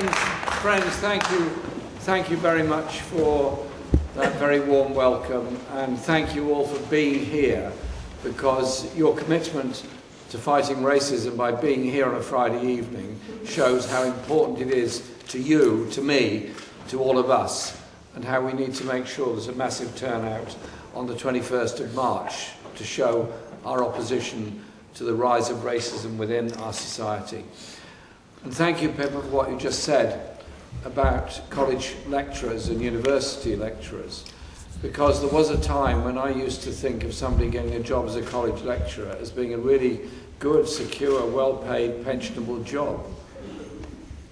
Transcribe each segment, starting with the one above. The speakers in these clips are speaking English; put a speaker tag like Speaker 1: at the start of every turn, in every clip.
Speaker 1: Friends, thank you very much for that very warm welcome, and thank you all for being here, because your commitment to fighting racism by being here on a Friday evening shows how important it is to you, to me, to all of us, and how we need to make sure there's a massive turnout on the 21st of March to show our opposition to the rise of racism within our society. And thank you, Pippa, for what you just said about college lecturers and university lecturers, because there was a time when I used to think of somebody getting a job as a college lecturer as being a really good, secure, well-paid, pensionable job.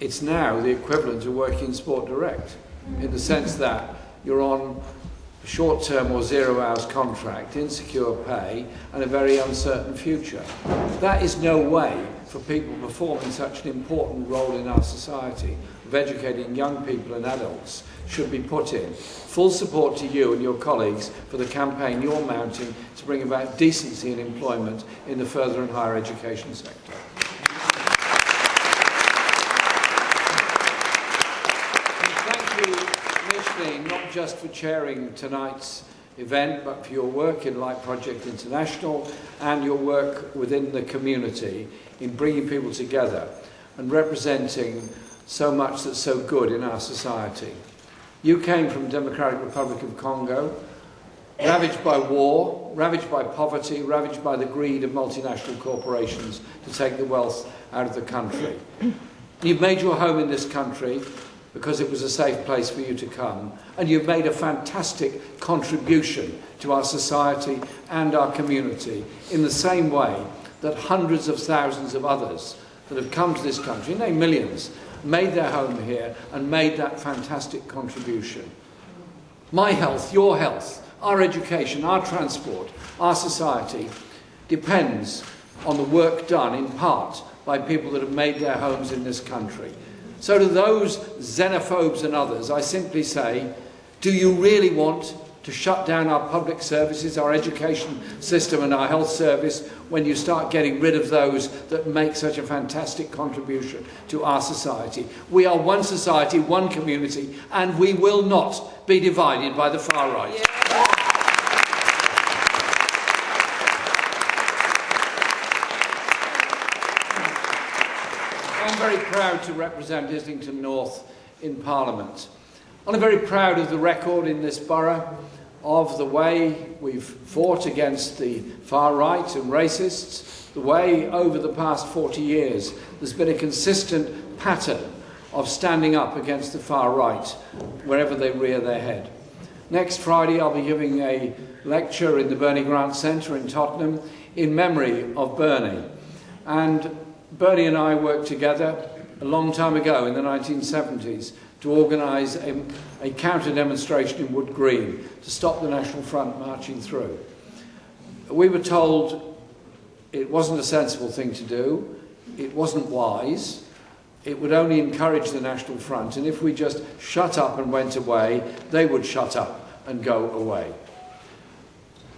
Speaker 1: It's now the equivalent of working in Sport Direct, in the sense that you're on a short-term or 0 hours contract, insecure pay, and a very uncertain future. That is no way for people performing such an important role in our society of educating young people and adults should be put in. Full support to you and your colleagues for the campaign you're mounting to bring about decency and employment in the further and higher education sector. Not just for chairing tonight's event, but for your work in Light Project International and your work within the community in bringing people together and representing so much that's so good in our society. You came from the Democratic Republic of Congo, ravaged by war, ravaged by poverty, ravaged by the greed of multinational corporations to take the wealth out of the country. You've made your home in this country because it was a safe place for you to come, and you've made a fantastic contribution to our society and our community in the same way that hundreds of thousands of others that have come to this country, nay, millions, made their home here and made that fantastic contribution. My health, your health, our education, our transport, our society depends on the work done in part by people that have made their homes in this country. So to those xenophobes and others, I simply say, do you really want to shut down our public services, our education system and our health service when you start getting rid of those that make such a fantastic contribution to our society? We are one society, one community, and we will not be divided by the far right. Yeah. I'm very proud to represent Islington North in Parliament. I'm very proud of the record in this borough, of the way we've fought against the far right and racists, the way over the past 40 years there's been a consistent pattern of standing up against the far right wherever they rear their head. Next Friday I'll be giving a lecture in the Bernie Grant Centre in Tottenham in memory of Bernie. And Bernie and I worked together a long time ago in the 1970s to organise a counter-demonstration in Wood Green to stop the National Front marching through. We were told it wasn't a sensible thing to do, it wasn't wise, it would only encourage the National Front, and if we just shut up and went away, they would shut up and go away.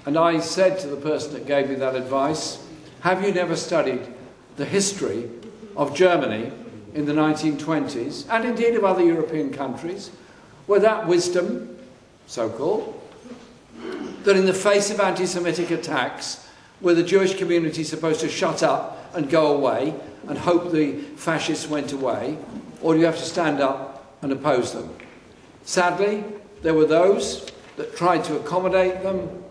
Speaker 1: And I said to the person that gave me that advice, have you never studied the history of Germany in the 1920s, and indeed of other European countries, where that wisdom, so-called, that in the face of anti-Semitic attacks, were the Jewish community supposed to shut up and go away and hope the fascists went away, or do you have to stand up and oppose them? Sadly, there were those that tried to accommodate them,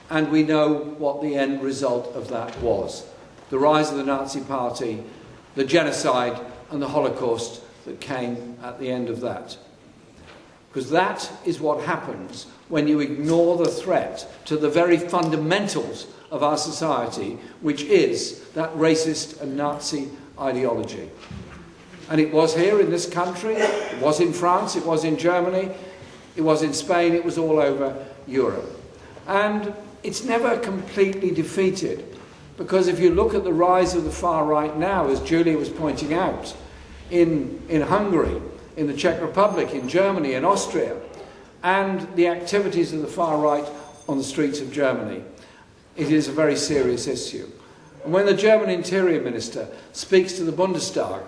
Speaker 1: and we know what the end result of that was. The rise of the Nazi Party, the genocide and the Holocaust that came at the end of that. Because that is what happens when you ignore the threat to the very fundamentals of our society, which is that racist and Nazi ideology. And it was here in this country, it was in France, it was in Germany, it was in Spain, it was all over Europe. And it's never completely defeated. Because if you look at the rise of the far right now, as Julia was pointing out, in Hungary, in the Czech Republic, in Germany, in Austria, and the activities of the far right on the streets of Germany, it is a very serious issue. And when the German Interior Minister speaks to the Bundestag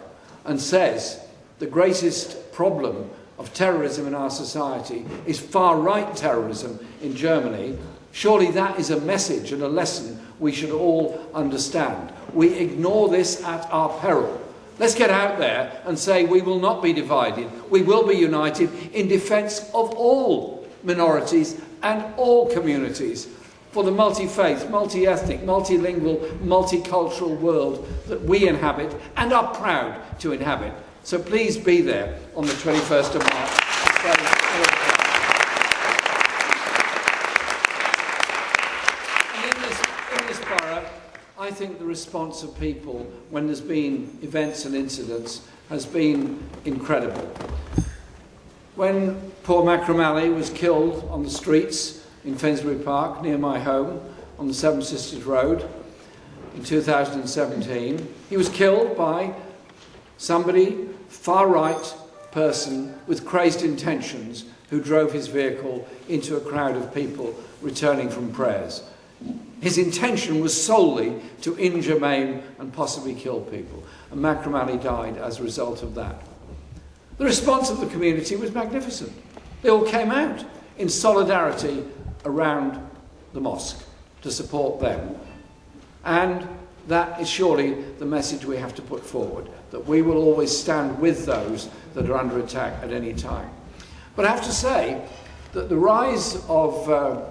Speaker 1: and says the greatest problem of terrorism in our society is far-right terrorism in Germany, surely that is a message and a lesson we should all understand. We ignore this at our peril. Let's get out there and say we will not be divided. We will be united in defence of all minorities and all communities for the multi-faith, multi-ethnic, multilingual, multicultural world that we inhabit and are proud to inhabit. So please be there on the 21st of March. And in this borough, I think the response of people when there's been events and incidents has been incredible. When poor Macramali was killed on the streets in Finsbury Park, near my home, on the Seven Sisters Road in 2017, he was killed by somebody, far-right person with crazed intentions, who drove his vehicle into a crowd of people returning from prayers. His intention was solely to injure, maim and possibly kill people, and Macramali died as a result of that. The response of the community was magnificent. They all came out in solidarity around the mosque to support them. And that is surely the message we have to put forward, that we will always stand with those that are under attack at any time. But I have to say that the rise of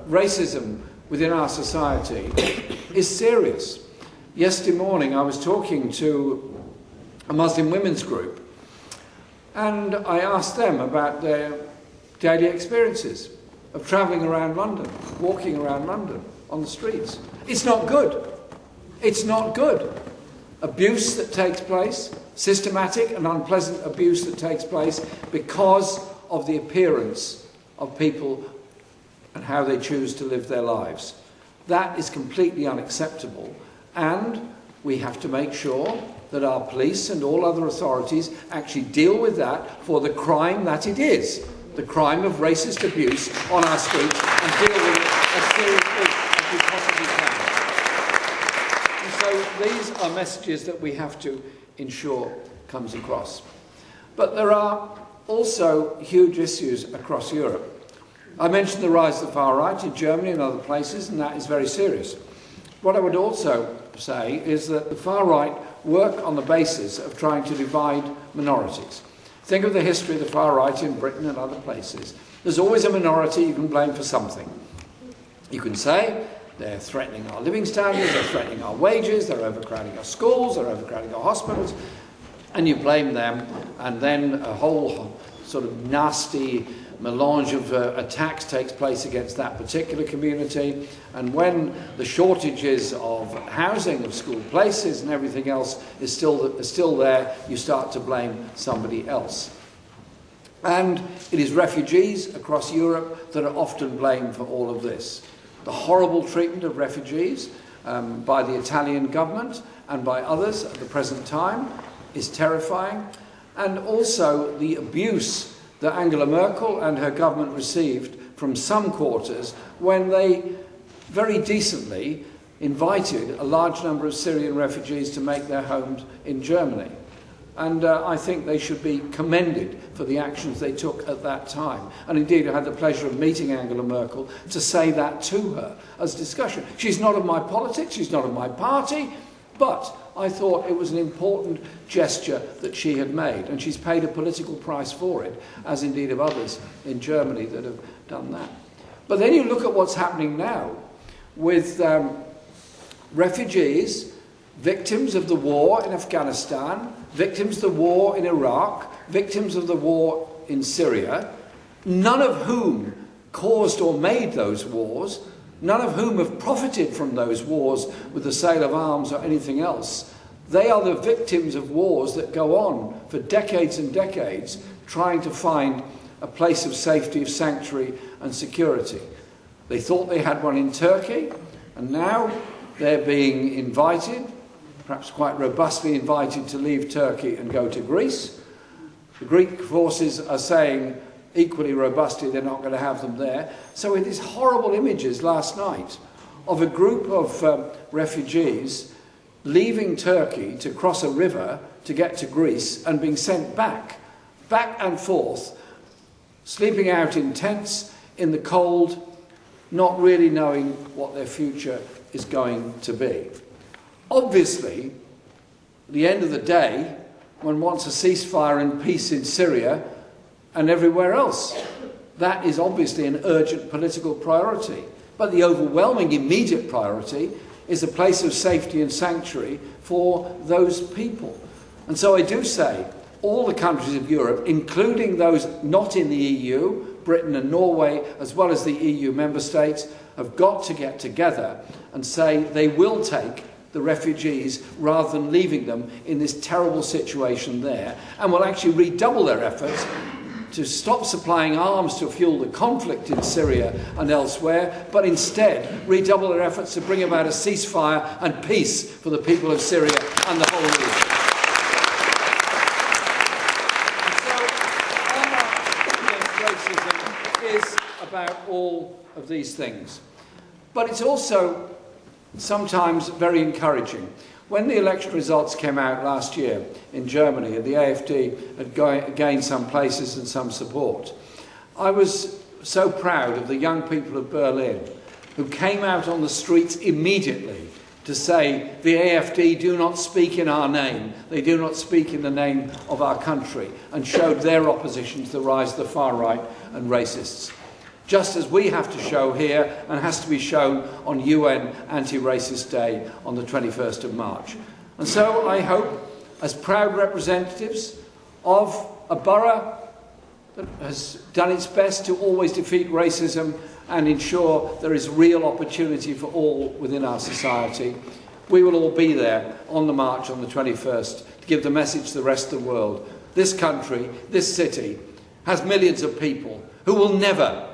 Speaker 1: racism within our society is serious. Yesterday morning I was talking to a Muslim women's group, and I asked them about their daily experiences of travelling around London, walking around London on the streets. It's not good. It's not good. Abuse that takes place, systematic and unpleasant abuse that takes place because of the appearance of people and how they choose to live their lives. That is completely unacceptable, and we have to make sure that our police and all other authorities actually deal with that for the crime that it is, the crime of racist abuse on our streets, and deal with it as seriously as we possibly can. And so these are messages that we have to ensure comes across. But there are also huge issues across Europe. I mentioned the rise of the far right in Germany and other places, and that is very serious. What I would also say is that the far right work on the basis of trying to divide minorities. Think of the history of the far right in Britain and other places. There's always a minority you can blame for something. You can say they're threatening our living standards, they're threatening our wages, they're overcrowding our schools, they're overcrowding our hospitals, and you blame them, and then a whole sort of nasty melange of attacks takes place against that particular community. And when the shortages of housing, of school places and everything else is still there, you start to blame somebody else. And it is refugees across Europe that are often blamed for all of this. The horrible treatment of refugees by the Italian government and by others at the present time is terrifying. And also the abuse that Angela Merkel and her government received from some quarters when they very decently invited a large number of Syrian refugees to make their homes in Germany. And I think they should be commended for the actions they took at that time. And indeed, I had the pleasure of meeting Angela Merkel to say that to her as discussion. She's not of my politics, she's not of my party, but I thought it was an important gesture that she had made, and she's paid a political price for it, as indeed have others in Germany that have done that. But then you look at what's happening now with refugees, victims of the war in Afghanistan, victims of the war in Iraq, victims of the war in Syria, none of whom caused or made those wars, none of whom have profited from those wars with the sale of arms or anything else. They are the victims of wars that go on for decades and decades, trying to find a place of safety, of sanctuary and security. They thought they had one in Turkey, and now they're being invited, perhaps quite robustly invited, to leave Turkey and go to Greece. The Greek forces are saying equally robustly they're not going to have them there. So it is horrible images last night of a group of refugees leaving Turkey to cross a river to get to Greece and being sent back back and forth, sleeping out in tents in the cold, not really knowing what their future is going to be. Obviously, at the end of the day, one wants a ceasefire and peace in Syria and everywhere else. That is obviously an urgent political priority. But the overwhelming immediate priority is a place of safety and sanctuary for those people. And so I do say all the countries of Europe, including those not in the EU, Britain and Norway, as well as the EU member states, have got to get together and say they will take the refugees rather than leaving them in this terrible situation there, and will actually redouble their efforts to stop supplying arms to fuel the conflict in Syria and elsewhere, but instead redouble their efforts to bring about a ceasefire and peace for the people of Syria and the whole region. And so, racism is about all of these things. But it's also sometimes very encouraging. When the election results came out last year in Germany and the AfD had gained some places and some support, I was so proud of the young people of Berlin who came out on the streets immediately to say the AfD do not speak in our name, they do not speak in the name of our country, and showed their opposition to the rise of the far right and racists. Just as we have to show here and has to be shown on UN Anti-Racist Day on the 21st of March. And so I hope, as proud representatives of a borough that has done its best to always defeat racism and ensure there is real opportunity for all within our society, we will all be there on the march on the 21st to give the message to the rest of the world. This country, this city, has millions of people who will never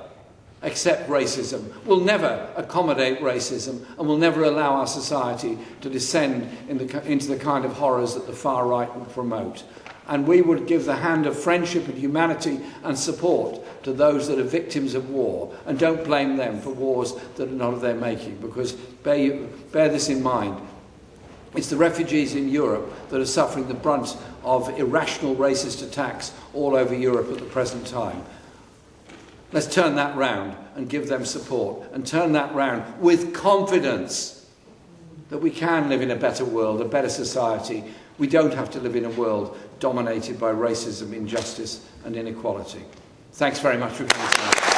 Speaker 1: accept racism, will never accommodate racism, and will never allow our society to descend into the kind of horrors that the far right would promote. And we would give the hand of friendship and humanity and support to those that are victims of war, and don't blame them for wars that are not of their making, because bear this in mind. It's the refugees in Europe that are suffering the brunt of irrational racist attacks all over Europe at the present time. Let's turn that round and give them support, and turn that round with confidence that we can live in a better world, a better society. We don't have to live in a world dominated by racism, injustice and inequality. Thanks very much for coming tonight.